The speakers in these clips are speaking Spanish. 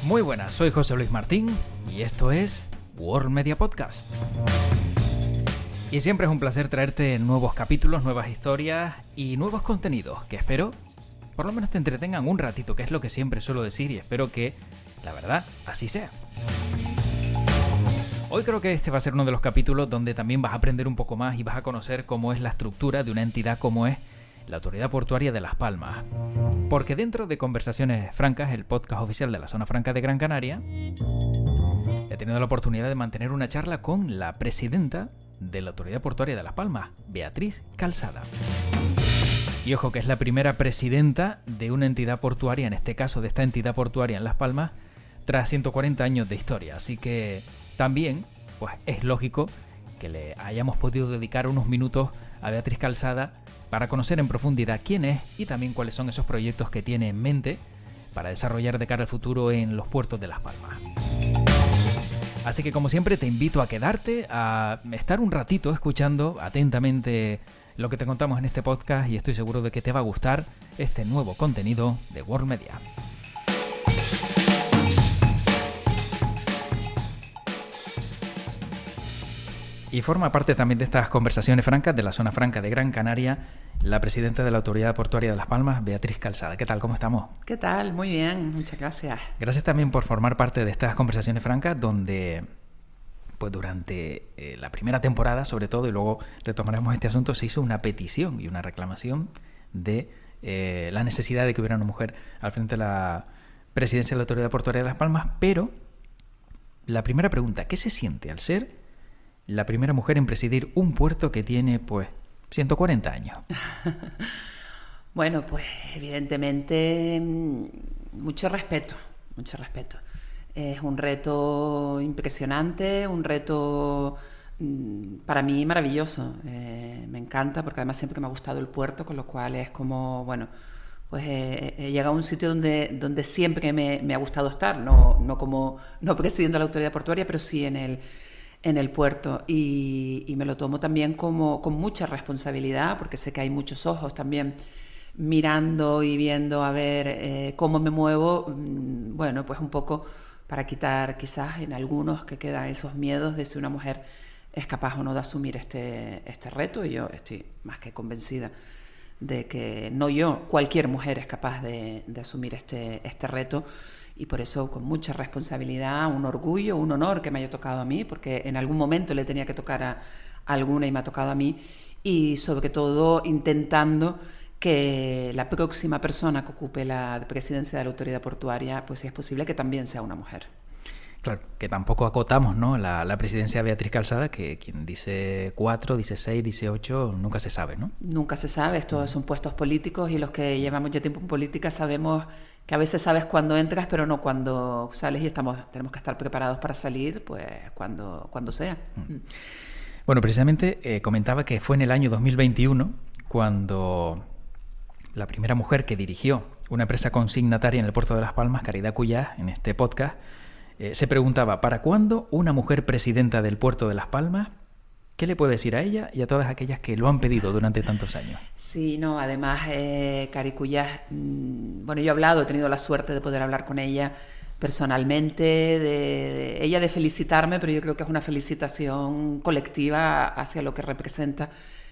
Muy buenas, soy José Luis Martín y esto es World Media Podcast. Y siempre es un placer traerte nuevos capítulos, nuevas historias y nuevos contenidos que espero por lo menos te entretengan un ratito, que es lo que siempre suelo decir y espero que, la verdad, así sea. Hoy creo que este va a ser uno de los capítulos donde también vas a aprender un poco más y vas a conocer cómo es la estructura de una entidad como es la Autoridad Portuaria de Las Palmas. Porque dentro de Conversaciones Francas, el podcast oficial de la Zona Franca de Gran Canaria, he tenido la oportunidad de mantener una charla con la presidenta de la Autoridad Portuaria de Las Palmas, Beatriz Calzada. Y ojo que es la primera presidenta de una entidad portuaria, en este caso de esta entidad portuaria en Las Palmas, tras 140 años de historia. Así que también pues es lógico que le hayamos podido dedicar unos minutos a Beatriz Calzada para conocer en profundidad quién es y también cuáles son esos proyectos que tiene en mente para desarrollar de cara al futuro en los puertos de Las Palmas. Así que como siempre te invito a quedarte, a estar un ratito escuchando atentamente lo que te contamos en este podcast y estoy seguro de que te va a gustar este nuevo contenido de World Media. Y forma parte también de estas conversaciones francas de la Zona Franca de Gran Canaria, la presidenta de la Autoridad Portuaria de Las Palmas, Beatriz Calzada. ¿Qué tal? ¿Cómo estamos? ¿Qué tal? Muy bien, muchas gracias. Gracias también por formar parte de estas conversaciones francas donde, pues durante la primera temporada, sobre todo, y luego retomaremos este asunto, se hizo una petición y una reclamación de la necesidad de que hubiera una mujer al frente de la presidencia de la Autoridad Portuaria de Las Palmas, pero la primera pregunta, ¿qué se siente al ser la primera mujer en presidir un puerto que tiene, pues, 140 años? Bueno, pues evidentemente mucho respeto, mucho respeto. Es un reto impresionante, un reto para mí maravilloso. Me encanta porque además siempre me ha gustado el puerto, con lo cual es como, bueno, pues he llegado a un sitio donde siempre me ha gustado estar, no presidiendo la autoridad portuaria, pero sí en el puerto y me lo tomo también con mucha responsabilidad porque sé que hay muchos ojos también mirando y viendo a ver cómo me muevo, bueno, pues un poco para quitar quizás en algunos que quedan esos miedos de si una mujer es capaz o no de asumir este reto, y yo estoy más que convencida de que no yo, cualquier mujer es capaz de asumir este reto. Y por eso con mucha responsabilidad, un orgullo, un honor que me haya tocado a mí, porque en algún momento le tenía que tocar a alguna y me ha tocado a mí, y sobre todo intentando que la próxima persona que ocupe la presidencia de la autoridad portuaria, pues si es posible que también sea una mujer. Claro, que tampoco acotamos, ¿no? La presidencia de Beatriz Calzada, que quien dice 4, dice 6, dice 8, nunca se sabe, ¿no? Nunca se sabe, estos son puestos políticos y los que llevamos ya tiempo en política sabemos que a veces sabes cuándo entras, pero no cuando sales, y tenemos que estar preparados para salir, pues cuando sea. Bueno, precisamente comentaba que fue en el año 2021 cuando la primera mujer que dirigió una empresa consignataria en el puerto de Las Palmas, Caridad Cuyás, en este podcast, se preguntaba, ¿para cuándo una mujer presidenta del puerto de Las Palmas? ¿Qué le puede decir a ella y a todas aquellas que lo han pedido durante tantos años? Sí, no, además, Cari Cuyás, bueno, yo he tenido la suerte de poder hablar con ella personalmente, ella de felicitarme, pero yo creo que es una felicitación colectiva hacia lo que representa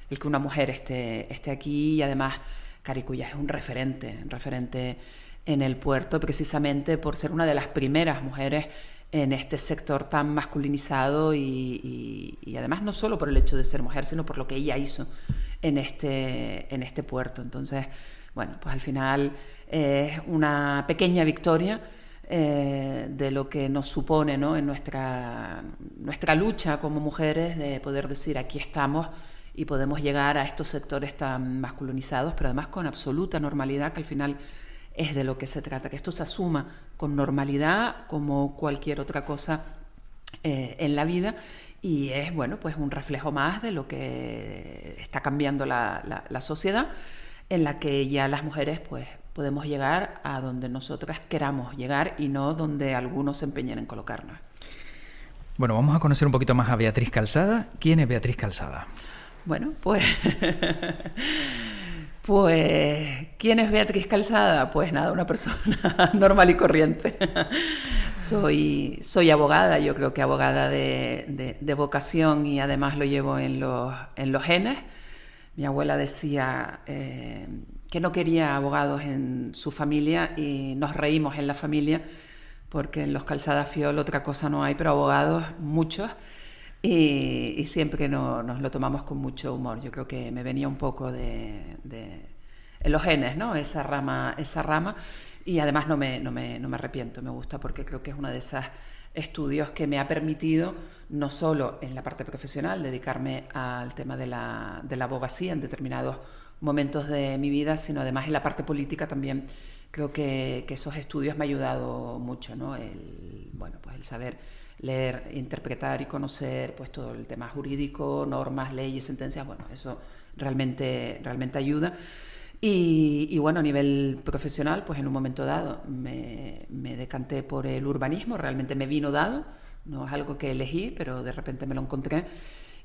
el que una mujer esté aquí, y además Cari Cuyás es un referente en el puerto, precisamente por ser una de las primeras mujeres en este sector tan masculinizado y además no solo por el hecho de ser mujer, sino por lo que ella hizo en este puerto. Entonces, bueno, pues al final es una pequeña victoria de lo que nos supone, ¿no? En nuestra lucha como mujeres, de poder decir aquí estamos y podemos llegar a estos sectores tan masculinizados, pero además con absoluta normalidad, que al final es de lo que se trata, que esto se asuma con normalidad como cualquier otra cosa en la vida, y es, bueno, pues un reflejo más de lo que está cambiando la sociedad, en la que ya las mujeres pues podemos llegar a donde nosotras queramos llegar y no donde algunos se empeñen en colocarnos. Bueno, vamos a conocer un poquito más a Beatriz Calzada. ¿Quién es Beatriz Calzada? Bueno, pues Pues, ¿quién es Beatriz Calzada? Pues nada, una persona normal y corriente. Soy abogada, yo creo que abogada de vocación, y además lo llevo en los genes. Mi abuela decía que no quería abogados en su familia, y nos reímos en la familia porque en los Calzada Fiol otra cosa no hay, pero abogados muchos. Y siempre nos lo tomamos con mucho humor. Yo creo que me venía un poco en los genes, ¿no? Esa rama. Y además no me arrepiento, me gusta, porque creo que es uno de esos estudios que me ha permitido, no solo en la parte profesional, dedicarme al tema de la abogacía en determinados momentos de mi vida, sino además en la parte política también. Creo que esos estudios me han ayudado mucho, ¿no? El saber leer, interpretar y conocer pues todo el tema jurídico, normas, leyes, sentencias. Bueno, eso realmente ayuda. Y bueno, a nivel profesional, pues en un momento dado me decanté por el urbanismo. Realmente me vino dado, no es algo que elegí, pero de repente me lo encontré.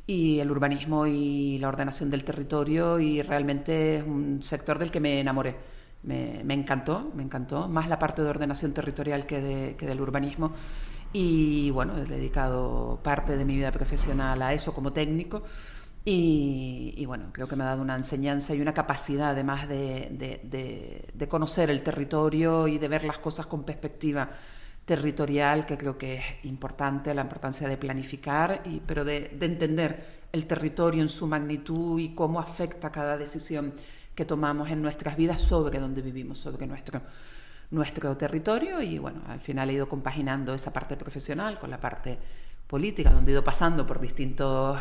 Y el urbanismo y la ordenación del territorio, y realmente es un sector del que me enamoré. Me encantó, más la parte de ordenación territorial que del urbanismo. Y bueno, he dedicado parte de mi vida profesional a eso como técnico, y bueno, creo que me ha dado una enseñanza y una capacidad además de conocer el territorio y de ver las cosas con perspectiva territorial, que creo que es importante, la importancia de planificar, pero de entender el territorio en su magnitud y cómo afecta cada decisión que tomamos en nuestras vidas sobre donde vivimos, sobre nuestro territorio. Y bueno, al final he ido compaginando esa parte profesional con la parte política, donde he ido pasando por distintos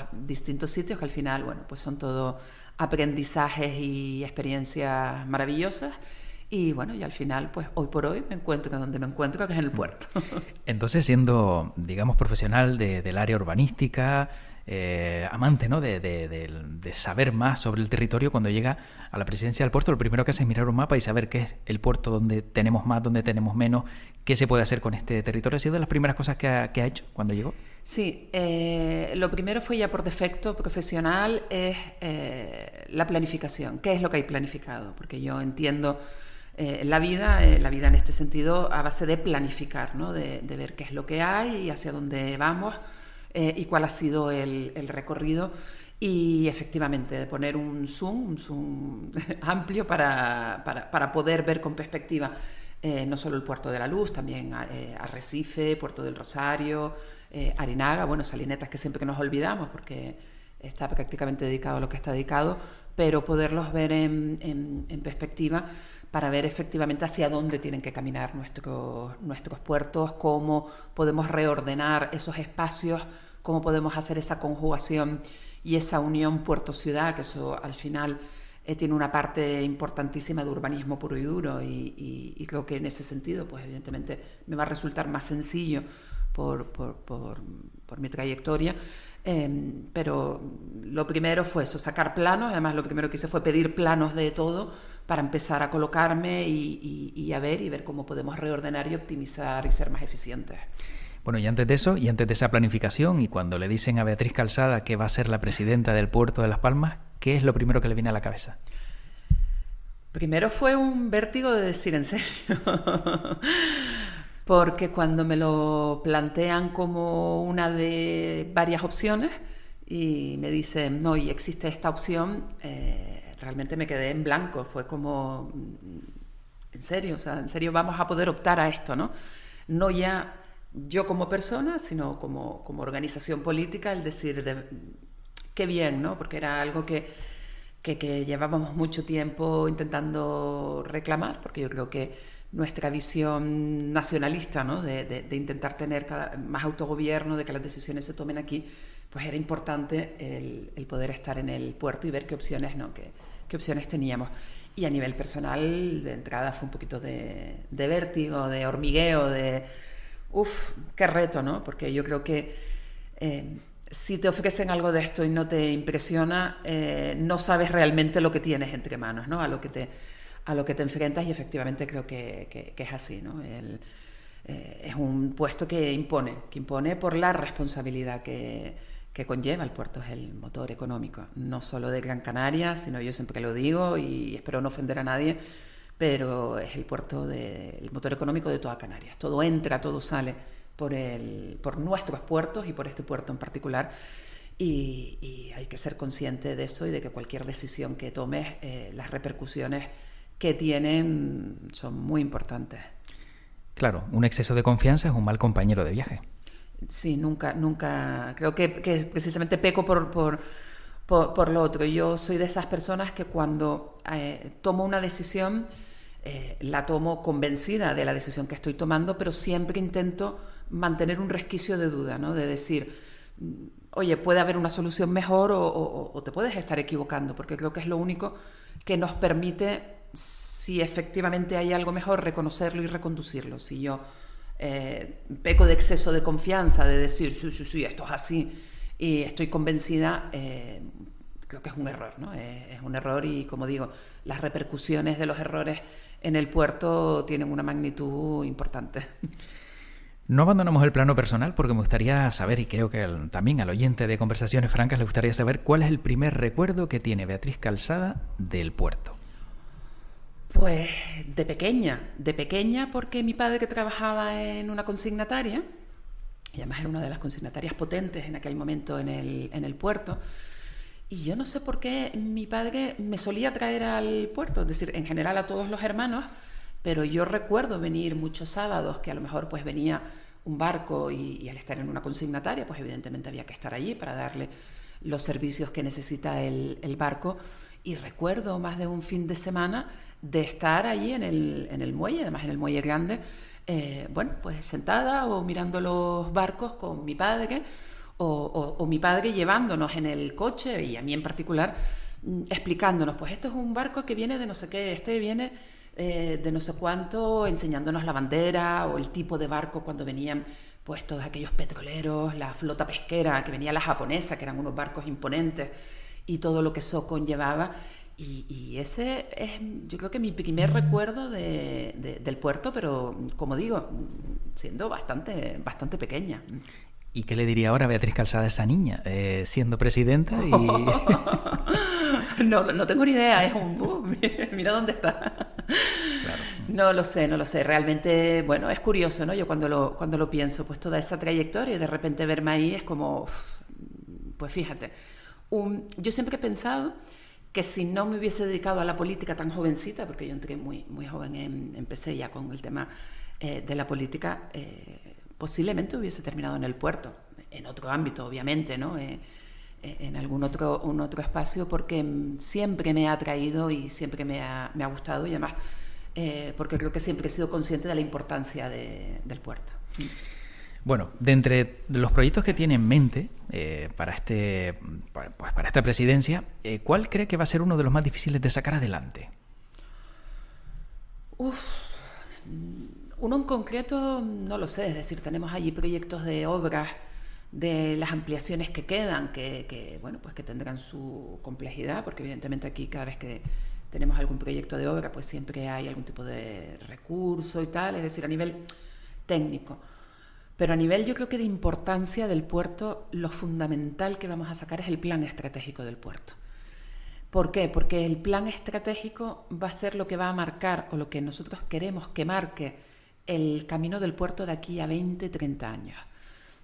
sitios, que al final, bueno, pues son todo aprendizajes y experiencias maravillosas. Y bueno, y al final, pues hoy por hoy me encuentro donde me encuentro, que es en el puerto. Entonces, siendo, digamos, profesional del área urbanística, amante, ¿no?, de saber más sobre el territorio, cuando llega a la presidencia del puerto, lo primero que hace es mirar un mapa y saber qué es el puerto, donde tenemos más, donde tenemos menos, qué se puede hacer con este territorio. ¿Ha sido de las primeras cosas que ha hecho cuando llegó? Sí, lo primero fue ya por defecto profesional, es la planificación. ¿Qué es lo que hay planificado? Porque yo entiendo la vida en este sentido a base de planificar, ¿no? De ver qué es lo que hay y hacia dónde vamos. Y cuál ha sido el recorrido, y efectivamente de poner un zoom amplio para poder ver con perspectiva no solo el Puerto de la Luz, también Arrecife, Puerto del Rosario, Arinaga, bueno, Salinetas, que siempre que nos olvidamos porque está prácticamente dedicado a lo que está dedicado, pero poderlos ver en perspectiva, para ver efectivamente hacia dónde tienen que caminar nuestros puertos, cómo podemos reordenar esos espacios, cómo podemos hacer esa conjugación y esa unión puerto-ciudad, que eso al final tiene una parte importantísima de urbanismo puro y duro, y creo que en ese sentido, pues evidentemente me va a resultar más sencillo por mi trayectoria. Pero lo primero fue eso, sacar planos. Además, lo primero que hice fue pedir planos de todo, para empezar a colocarme y a ver cómo podemos reordenar y optimizar y ser más eficientes. Bueno, y antes de eso, y antes de esa planificación, y cuando le dicen a Beatriz Calzada que va a ser la presidenta del Puerto de Las Palmas, ¿qué es lo primero que le viene a la cabeza? Primero fue un vértigo de decir en serio, porque cuando me lo plantean como una de varias opciones y me dicen, no, y existe esta opción, realmente me quedé en blanco. Fue como, en serio, o sea, en serio vamos a poder optar a esto, ¿no? No ya yo como persona, sino como organización política, el decir, qué bien, ¿no? Porque era algo que llevábamos mucho tiempo intentando reclamar, porque yo creo que nuestra visión nacionalista, ¿no?, de intentar tener más autogobierno, de que las decisiones se tomen aquí, pues era importante el poder estar en el puerto y ver qué opciones, ¿no?, qué opciones teníamos. Y a nivel personal, de entrada fue un poquito de vértigo, de hormigueo, qué reto, ¿no? Porque yo creo que si te ofrecen algo de esto y no te impresiona, no sabes realmente lo que tienes entre manos, ¿no? A lo que te enfrentas, y efectivamente creo que es así, ¿no? Es un puesto que impone por la responsabilidad que que conlleva el puerto, es el motor económico, no solo de Gran Canaria, sino yo siempre lo digo y espero no ofender a nadie, pero es el puerto el motor económico de toda Canarias. Todo entra, todo sale por nuestros puertos y por este puerto en particular. Y hay que ser consciente de eso y de que cualquier decisión que tomes, las repercusiones que tienen son muy importantes. Claro, un exceso de confianza es un mal compañero de viaje. Sí, nunca. Creo que precisamente peco por lo otro. Yo soy de esas personas que cuando tomo una decisión, la tomo convencida de la decisión que estoy tomando, pero siempre intento mantener un resquicio de duda, ¿no? De decir, oye, puede haber una solución mejor o te puedes estar equivocando, porque creo que es lo único que nos permite, si efectivamente hay algo mejor, reconocerlo y reconducirlo. Si yo peco de exceso de confianza, de decir, sí, esto es así, y estoy convencida, creo que es un error, ¿no? Es un error y, como digo, las repercusiones de los errores en el puerto tienen una magnitud importante. No abandonamos el plano personal porque me gustaría saber, y creo que también al oyente de Conversaciones Francas le gustaría saber, ¿cuál es el primer recuerdo que tiene Beatriz Calzada del puerto? Pues de pequeña porque mi padre trabajaba en una consignataria, y además era una de las consignatarias potentes en aquel momento en el puerto, y yo no sé por qué mi padre me solía traer al puerto, es decir, en general a todos los hermanos, pero yo recuerdo venir muchos sábados que a lo mejor pues venía un barco y al estar en una consignataria pues evidentemente había que estar allí para darle los servicios que necesita el barco, y recuerdo más de un fin de semana de estar allí en el muelle, además en el muelle grande, pues sentada o mirando los barcos con mi padre o mi padre llevándonos en el coche, y a mí en particular, explicándonos, pues esto es un barco que viene de no sé qué, este viene de no sé cuánto, enseñándonos la bandera o el tipo de barco cuando venían pues todos aquellos petroleros, la flota pesquera, que venía la japonesa, que eran unos barcos imponentes, y todo lo que eso conllevaba. Y ese es, yo creo que mi primer recuerdo del puerto, pero como digo, siendo bastante pequeña. ¿Y qué le diría ahora Beatriz Calzada a esa niña, siendo presidenta? Y... No tengo ni idea, es un... mira dónde está. Claro. No lo sé, realmente, bueno, es curioso, ¿no? Yo cuando lo pienso, pues toda esa trayectoria y de repente verme ahí es como, pues fíjate, yo siempre he pensado que si no me hubiese dedicado a la política tan jovencita, porque yo entré muy, muy joven, empecé ya con el tema de la política, posiblemente hubiese terminado en el puerto, en otro ámbito, obviamente, ¿no? En algún otro espacio, porque siempre me ha atraído y siempre me ha gustado, y además porque creo que siempre he sido consciente de la importancia del puerto. Bueno, de entre los proyectos que tiene en mente para esta presidencia, ¿cuál cree que va a ser uno de los más difíciles de sacar adelante? Uno en concreto no lo sé, es decir, tenemos allí proyectos de obras, de las ampliaciones que quedan, que tendrán su complejidad, porque evidentemente aquí cada vez que tenemos algún proyecto de obra, pues siempre hay algún tipo de recurso y tal, es decir, a nivel técnico. Pero a nivel, yo creo que de importancia del puerto, lo fundamental que vamos a sacar es el plan estratégico del puerto. ¿Por qué? Porque el plan estratégico va a ser lo que va a marcar, o lo que nosotros queremos que marque, el camino del puerto de aquí a 20, 30 años.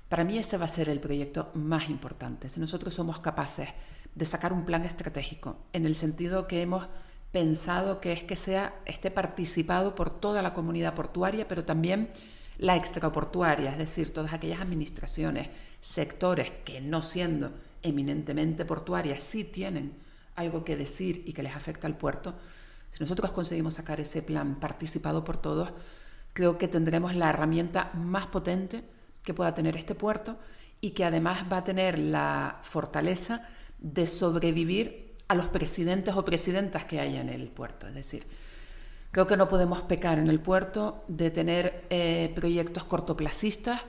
Para mí ese va a ser el proyecto más importante. Si nosotros somos capaces de sacar un plan estratégico, en el sentido que hemos pensado que esté participado por toda la comunidad portuaria, pero también la extraportuaria, es decir, todas aquellas administraciones, sectores que no siendo eminentemente portuarias sí tienen algo que decir y que les afecta al puerto. Si nosotros conseguimos sacar ese plan participado por todos, creo que tendremos la herramienta más potente que pueda tener este puerto, y que además va a tener la fortaleza de sobrevivir a los presidentes o presidentas que haya en el puerto. Es decir, creo que no podemos pecar en el puerto de tener proyectos cortoplacistas,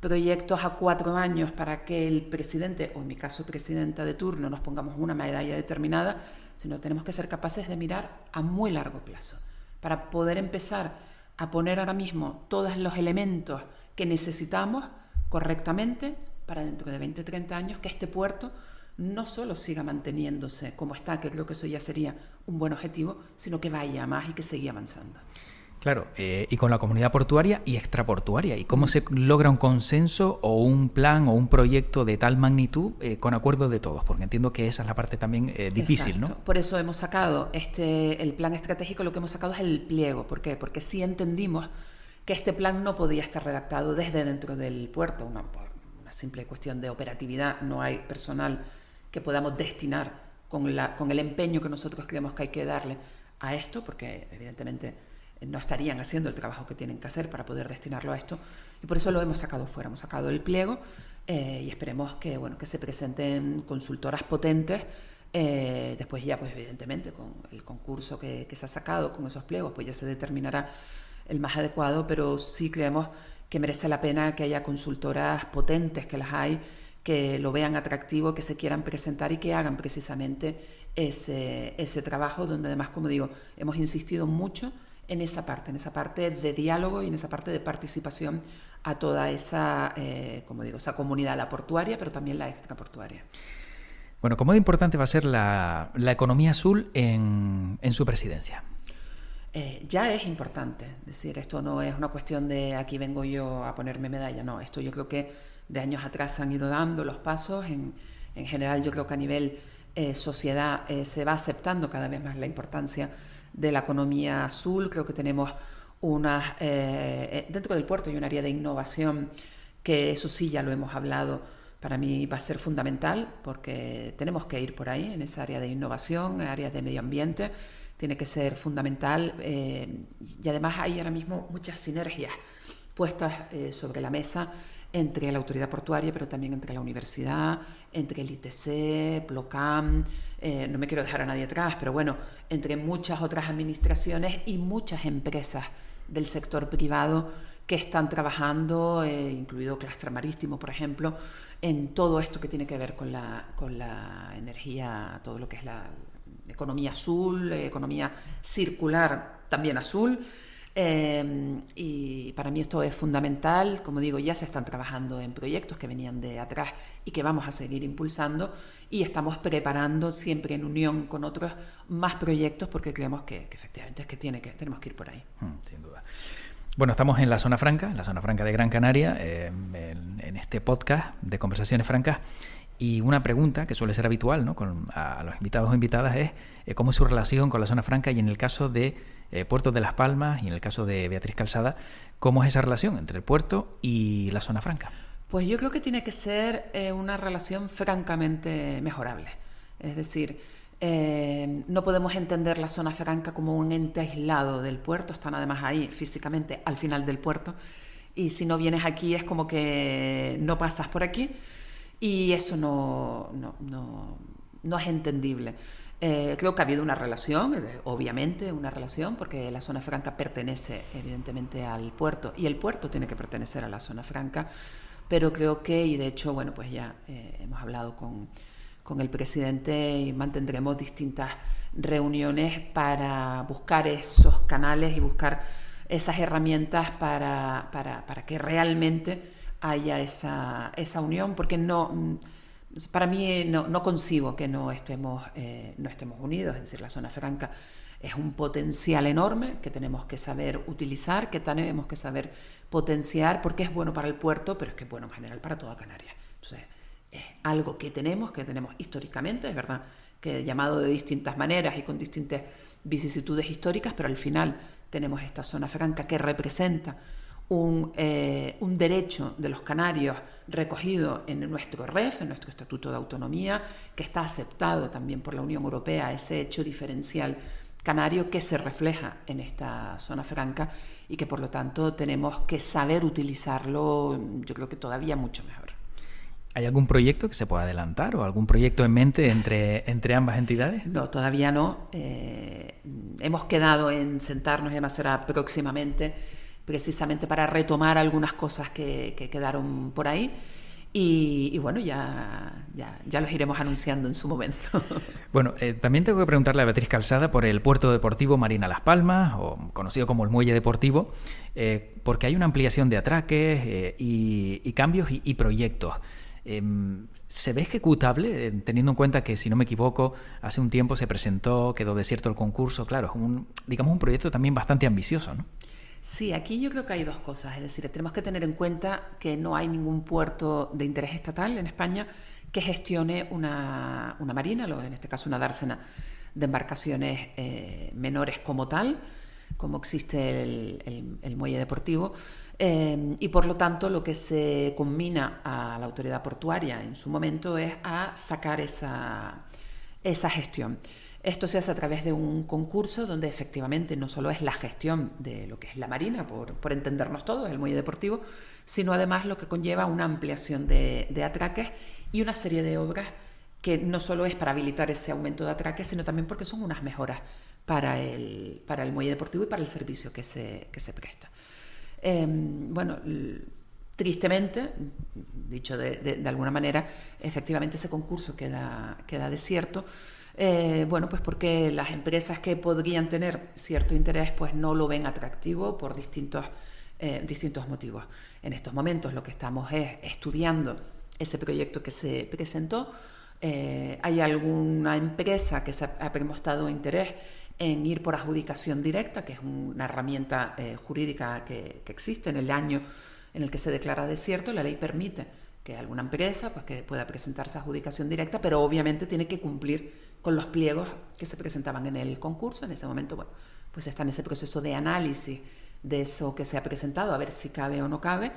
proyectos a 4 años para que el presidente, o en mi caso presidenta de turno, nos pongamos una medalla determinada, sino tenemos que ser capaces de mirar a muy largo plazo para poder empezar a poner ahora mismo todos los elementos que necesitamos correctamente para dentro de 20, 30 años que este puerto no solo siga manteniéndose como está, que creo que eso ya sería un buen objetivo, sino que vaya más y que siga avanzando. Claro, y con la comunidad portuaria y extraportuaria. ¿Y cómo se logra un consenso o un plan o un proyecto de tal magnitud con acuerdo de todos? Porque entiendo que esa es la parte también difícil, Exacto. ¿no? Por eso hemos sacado el plan estratégico, lo que hemos sacado es el pliego. ¿Por qué? Porque sí entendimos que este plan no podía estar redactado desde dentro del puerto, por una simple cuestión de operatividad. No hay personal que podamos destinar con el empeño que nosotros creemos que hay que darle a esto, porque evidentemente no estarían haciendo el trabajo que tienen que hacer para poder destinarlo a esto, y por eso lo hemos sacado fuera, hemos sacado el pliego y esperemos que se presenten consultoras potentes. Después ya, pues evidentemente, con el concurso que se ha sacado, con esos pliegos, pues ya se determinará el más adecuado, pero sí creemos que merece la pena que haya consultoras potentes, que las hay, que lo vean atractivo, que se quieran presentar y que hagan precisamente ese trabajo, donde además, como digo, hemos insistido mucho en esa parte de diálogo y en esa parte de participación a toda esa, esa comunidad, la portuaria, pero también la extraportuaria. Bueno, ¿cómo de importante va a ser la economía azul en su presidencia? Ya es importante, es decir, esto no es una cuestión de aquí vengo yo a ponerme medalla, no, esto yo creo que de años atrás se han ido dando los pasos, en general yo creo que a nivel sociedad se va aceptando cada vez más la importancia de la economía azul. Creo que tenemos dentro del puerto hay un área de innovación que eso sí ya lo hemos hablado, para mí va a ser fundamental porque tenemos que ir por ahí en esa área de innovación, área de medio ambiente, tiene que ser fundamental y además hay ahora mismo muchas sinergias puestas sobre la mesa entre la autoridad portuaria, pero también entre la universidad, entre el ITC, Plocam, no me quiero dejar a nadie atrás, pero bueno, entre muchas otras administraciones y muchas empresas del sector privado que están trabajando, incluido Clastra Marítimo, por ejemplo, en todo esto que tiene que ver con la energía, todo lo que es la economía azul, economía circular también azul. Y para mí esto es fundamental. Como digo, ya se están trabajando en proyectos que venían de atrás y que vamos a seguir impulsando, y estamos preparando siempre en unión con otros más proyectos porque creemos que efectivamente es que tenemos que ir por ahí. Sin duda. Bueno, estamos en la Zona Franca de Gran Canaria, en este podcast de Conversaciones Francas. Y una pregunta que suele ser habitual, ¿no?, a los invitados o invitadas es cómo es su relación con la Zona Franca, y en el caso de Puerto de Las Palmas y en el caso de Beatriz Calzada, ¿cómo es esa relación entre el puerto y la Zona Franca? Pues yo creo que tiene que ser una relación francamente mejorable. Es decir, no podemos entender la Zona Franca como un ente aislado del puerto, están además ahí físicamente al final del puerto, y si no vienes aquí es como que no pasas por aquí. Y eso no es entendible. Creo que ha habido una relación, obviamente una relación, porque la Zona Franca pertenece evidentemente al puerto y el puerto tiene que pertenecer a la Zona Franca, pero creo que, y de hecho, bueno, pues ya hemos hablado con el presidente y mantendremos distintas reuniones para buscar esos canales y buscar esas herramientas para que realmente haya esa unión, porque para mí no concibo que no estemos unidos. Es decir, la Zona Franca es un potencial enorme que tenemos que saber utilizar, que tenemos que saber potenciar, porque es bueno para el puerto, pero es que es bueno en general para toda Canarias. Entonces, es algo que tenemos históricamente, es verdad que llamado de distintas maneras y con distintas vicisitudes históricas, pero al final tenemos esta Zona Franca que representa un derecho de los canarios recogido en nuestro REF, en nuestro Estatuto de Autonomía, que está aceptado también por la Unión Europea, ese hecho diferencial canario que se refleja en esta Zona Franca y que por lo tanto tenemos que saber utilizarlo, yo creo que todavía mucho mejor. ¿Hay algún proyecto que se pueda adelantar o algún proyecto en mente entre ambas entidades? No, todavía no. Hemos quedado en sentarnos, y además será próximamente, precisamente para retomar algunas cosas que quedaron por ahí. Y bueno, ya los iremos anunciando en su momento. Bueno, también tengo que preguntarle a Beatriz Calzada por el Puerto Deportivo Marina Las Palmas, o conocido como el Muelle Deportivo, porque hay una ampliación de atraques y cambios y proyectos. ¿Se ve ejecutable, teniendo en cuenta que, si no me equivoco, hace un tiempo se presentó, quedó desierto el concurso? Claro, es un proyecto también bastante ambicioso, ¿no? Sí, aquí yo creo que hay dos cosas. Es decir, tenemos que tener en cuenta que no hay ningún puerto de interés estatal en España que gestione una marina, en este caso una dársena de embarcaciones menores como tal, como existe el muelle deportivo, y por lo tanto lo que se conmina a la autoridad portuaria en su momento es a sacar esa gestión. Esto se hace a través de un concurso donde efectivamente no solo es la gestión de lo que es la marina, por entendernos todos, el muelle deportivo, sino además lo que conlleva una ampliación de atraques y una serie de obras que no solo es para habilitar ese aumento de atraques, sino también porque son unas mejoras para el muelle deportivo y para el servicio que se presta. Bueno, tristemente, dicho de alguna manera, efectivamente ese concurso queda desierto. Bueno, pues porque las empresas que podrían tener cierto interés pues no lo ven atractivo por distintos motivos. En estos momentos lo que estamos es estudiando ese proyecto que se presentó. Hay alguna empresa que se ha demostrado interés en ir por adjudicación directa, que es una herramienta jurídica que existe en el año en el que se declara desierto. La ley permite que alguna empresa pues, que pueda presentarse a adjudicación directa, pero obviamente tiene que cumplir con los pliegos que se presentaban en el concurso. En ese momento, bueno, pues está en ese proceso de análisis de eso que se ha presentado, a ver si cabe o no cabe,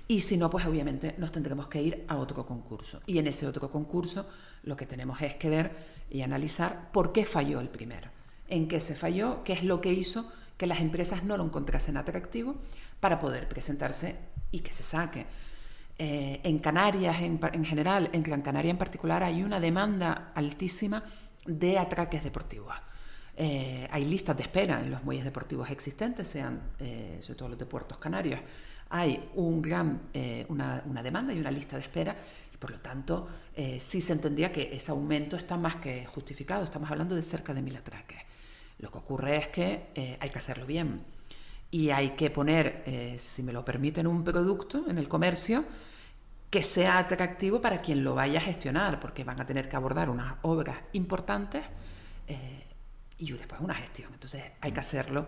y si no, pues obviamente nos tendremos que ir a otro concurso. Y en ese otro concurso lo que tenemos es que ver y analizar por qué falló el primero, en qué se falló, qué es lo que hizo que las empresas no lo encontrasen atractivo para poder presentarse y que se saque. En Canarias en general, en Gran Canaria en particular, hay una demanda altísima de atraques deportivos. Hay listas de espera en los muelles deportivos existentes, sean sobre todo los de puertos canarios. Hay una demanda y una lista de espera, y por lo tanto sí se entendía que ese aumento está más que justificado. Estamos hablando de cerca de 1000 atraques. Lo que ocurre es que hay que hacerlo bien y hay que poner, si me lo permiten, un producto en el comercio que sea atractivo para quien lo vaya a gestionar, porque van a tener que abordar unas obras importantes y después una gestión. Entonces hay que hacerlo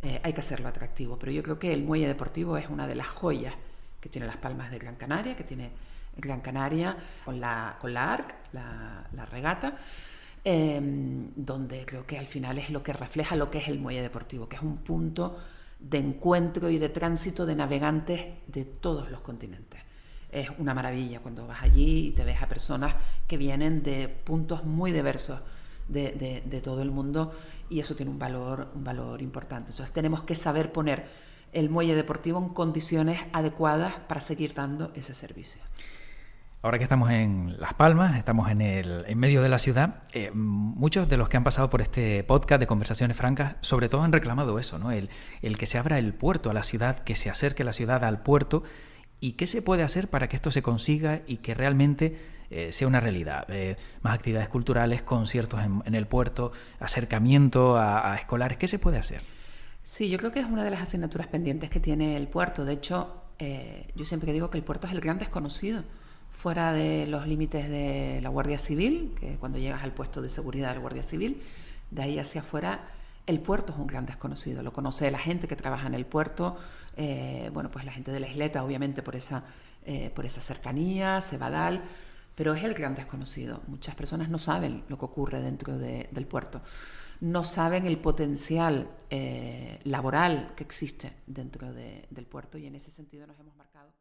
atractivo. Pero yo creo que el muelle deportivo es una de las joyas que tiene Las Palmas de Gran Canaria, que tiene Gran Canaria con la ARC, la regata, donde creo que al final es lo que refleja lo que es el muelle deportivo, que es un punto de encuentro y de tránsito de navegantes de todos los continentes. Es una maravilla cuando vas allí y te ves a personas que vienen de puntos muy diversos de todo el mundo, y eso tiene un valor importante. Entonces tenemos que saber poner el muelle deportivo en condiciones adecuadas para seguir dando ese servicio. Ahora que estamos en Las Palmas, estamos en medio de la ciudad, muchos de los que han pasado por este podcast de Conversaciones Francas, sobre todo han reclamado eso, ¿no? El que se abra el puerto a la ciudad, que se acerque la ciudad al puerto. ¿Y qué se puede hacer para que esto se consiga y que realmente sea una realidad? Más actividades culturales, conciertos en el puerto, acercamiento a escolares. ¿Qué se puede hacer? Sí, yo creo que es una de las asignaturas pendientes que tiene el puerto. De hecho, yo siempre digo que el puerto es el gran desconocido, fuera de los límites de la Guardia Civil, que cuando llegas al puesto de seguridad de la Guardia Civil, de ahí hacia afuera, el puerto es un gran desconocido. Lo conoce la gente que trabaja en el puerto, bueno, pues la gente de la isleta, obviamente por esa cercanía, Cebadal, pero es el gran desconocido. Muchas personas no saben lo que ocurre dentro del puerto, no saben el potencial laboral que existe dentro del puerto, y en ese sentido nos hemos marcado